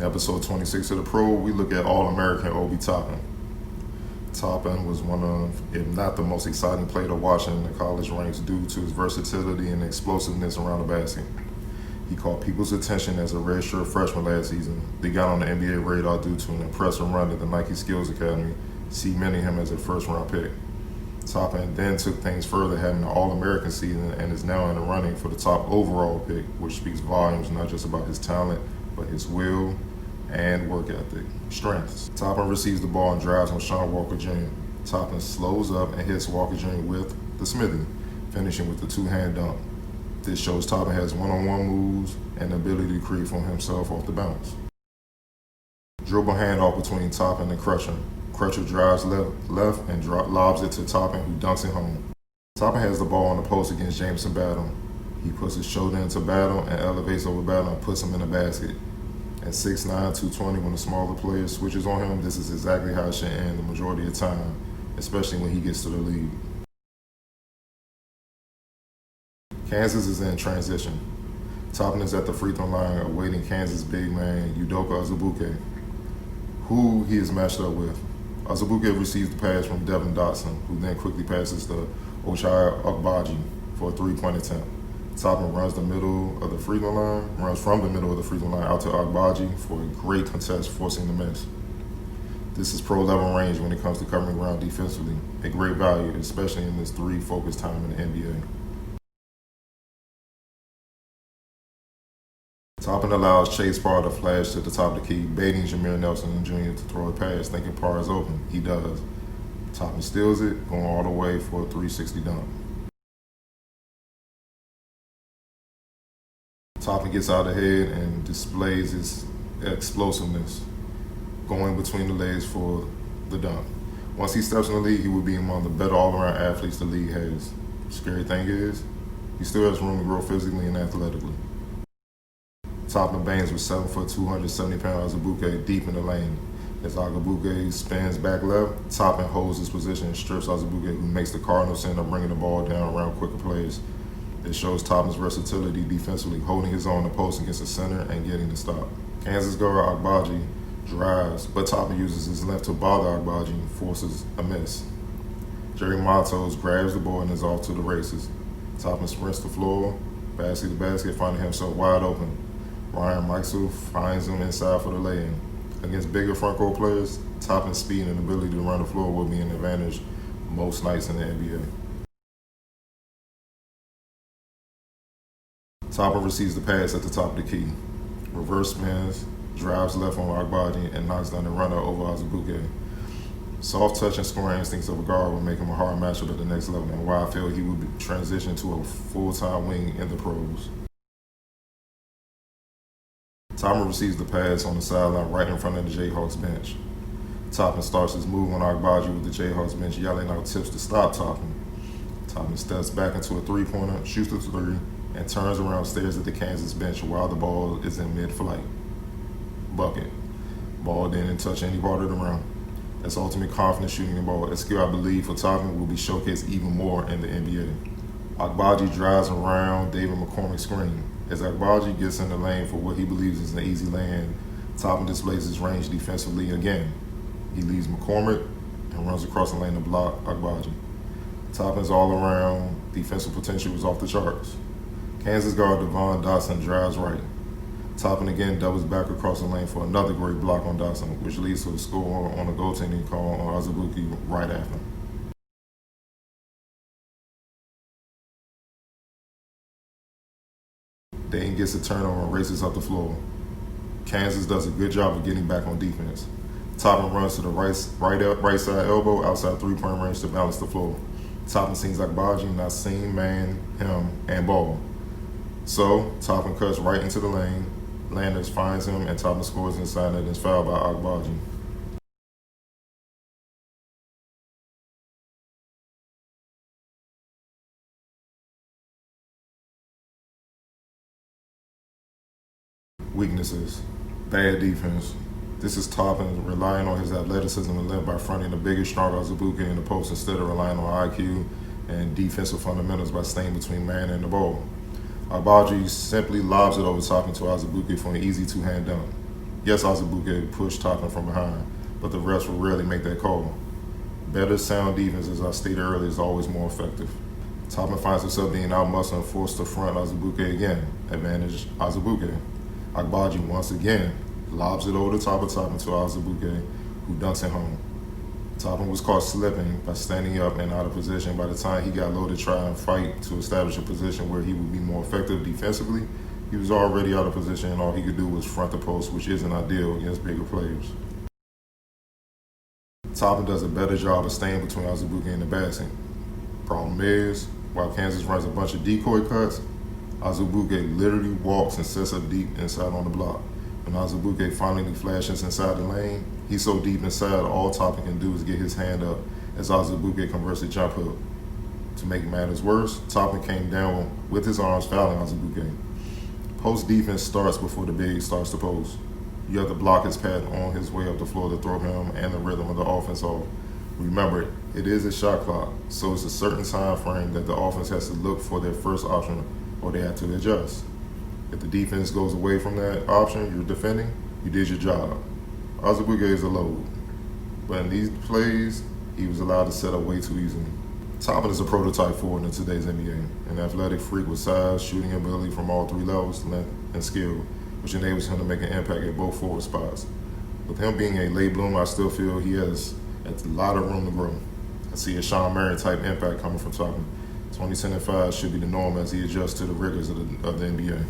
In episode 26 of The Pro, we look at All-American Obi Toppin. Toppin was one of, if not the most exciting player to watch in the college ranks due to his versatility and explosiveness around the basket. He caught people's attention as a redshirt freshman last season. They got on the NBA radar due to an impressive run at the Nike Skills Academy, cementing him as a first-round pick. Toppin then took things further, having an All-American season, and is now in the running for the top overall pick, which speaks volumes not just about his talent, but his will and work ethic. Strengths. Toppin receives the ball and drives on Sean Walker Jr. Toppin slows up and hits Walker Jr. with the Smithy, finishing with the two-hand dunk. This shows Toppin has one-on-one moves and the ability to create for himself off the bounce. Dribble handoff between Toppin and Crutcher. Crutcher drives left and lobs it to Toppin, who dunks it home. Toppin has the ball on the post against Jameson Battle. He puts his shoulder into Battle and elevates over Battle and puts him in the basket. At 6'9", 220, when the smaller player switches on him, this is exactly how it should end the majority of the time, especially when he gets to the lead. Kansas is in transition. Toppin is at the free throw line awaiting Kansas big man Udoka Azubuike, who he is matched up with. Azubuike receives the pass from Devin Dotson, who then quickly passes to Ochai Agbaji for a three-point attempt. Toppin runs from the middle of the free throw line out to Agbaji for a great contest, forcing the miss. This is pro-level range when it comes to covering ground defensively, a great value, especially in this three-focus time in the NBA. Toppin allows Chase Parr to flash to the top of the key, baiting Jameer Nelson Jr. to throw a pass, thinking Parr is open. He does. Toppin steals it, going all the way for a 360 dunk. Toppin gets out ahead and displays his explosiveness, going between the legs for the dunk. Once he steps in the league, he will be among the better all-around athletes the league has. Scary thing is, he still has room to grow physically and athletically. Toppin bangs with 7 foot 270 pounds Azubuike deep in the lane. As Azubuike spins back left, Toppin holds his position and strips Azubuike, who makes the Cardinals end up bringing the ball down around quicker plays. It shows Toppin's versatility defensively, holding his own the post against the center and getting the stop. Kansas guard Agbaji drives, but Toppin uses his left to bother Agbaji and forces a miss. Jerry Matos grabs the ball and is off to the races. Toppin sprints the floor, basket to basket, finding himself wide open. Ryan Meixel finds him inside for the lay-in. Against bigger front court players, Toppin's speed and ability to run the floor will be an advantage most nights in the NBA. Toppin receives the pass at the top of the key. Reverse spins, drives left on Agbaji, and knocks down the runner over Azubuike. Soft touch and scoring instincts of a guard will make him a hard matchup at the next level, and why I feel he would transition to a full-time wing in the pros. Toppin receives the pass on the sideline right in front of the Jayhawks bench. Toppin starts his move on Agbaji with the Jayhawks bench yelling out tips to stop Toppin. Toppin steps back into a three-pointer, shoots the three, and turns around, stares at the Kansas bench while the ball is in mid-flight. Bucket. Ball didn't touch any part of the rim. That's ultimate confidence shooting the ball. A skill I believe for Toppin will be showcased even more in the NBA. Agbaji drives around David McCormick's screen. As Agbaji gets in the lane for what he believes is an easy lane, Toppin displays his range defensively again. He leaves McCormick and runs across the lane to block Agbaji. Toppin's all-around defensive potential is off the charts. Kansas guard Devon Dotson drives right. Toppin again doubles back across the lane for another great block on Dotson, which leads to a score on a goaltending call on Azubuike right after. Dayton gets a turnover and races up the floor. Kansas does a good job of getting back on defense. Toppin runs to the right side elbow outside three-point range to balance the floor. Toppin sees Agbaji not seen, man, him, and ball. So, Toppin cuts right into the lane. Landers finds him, and Toppin scores inside and is fouled by Agbaji. Weaknesses. Bad defense. This is Toppin relying on his athleticism and length by fronting the bigger, stronger Azubuike in the post instead of relying on IQ and defensive fundamentals by staying between man and the ball. Agbaji simply lobs it over Toppin to Azubuike for an easy two-hand dunk. Yes, Azubuike pushed Toppin from behind, but the refs will rarely make that call. Better sound defense, as I stated earlier, is always more effective. Toppin finds himself being outmuscled and forced to front Azubuike again. Advantage Azubuike. Agbaji once again lobs it over the top of Toppin to Azubuike, who dunks it home. Toppin was caught slipping by standing up and out of position. By the time he got low to try and fight to establish a position where he would be more effective defensively, he was already out of position and all he could do was front the post, which isn't ideal against bigger players. Toppin does a better job of staying between Azubuike and the basket. Problem is, while Kansas runs a bunch of decoy cuts, Azubuike literally walks and sets up deep inside on the block. When Azubuike finally flashes inside the lane, he's so deep inside, all Toppin can do is get his hand up as Azubuike converts a jump hook. To make matters worse, Toppin came down with his arms fouling Azubuike. Post defense starts before the big starts to post. You have to block his path on his way up the floor to throw him and the rhythm of the offense off. Remember, it is a shot clock, so it's a certain time frame that the offense has to look for their first option or they have to adjust. If the defense goes away from that option you're defending, you did your job. Azubuike is a load, but in these plays, he was allowed to set up way too easily. Toppin is a prototype forward in today's NBA, an athletic freak with size, shooting ability from all three levels, length, and skill, which enables him to make an impact at both forward spots. With him being a late bloomer, I still feel he has a lot of room to grow. I see a Sean Marion type impact coming from Toppin. 2010 and 5 should be the norm as he adjusts to the rigors of the NBA.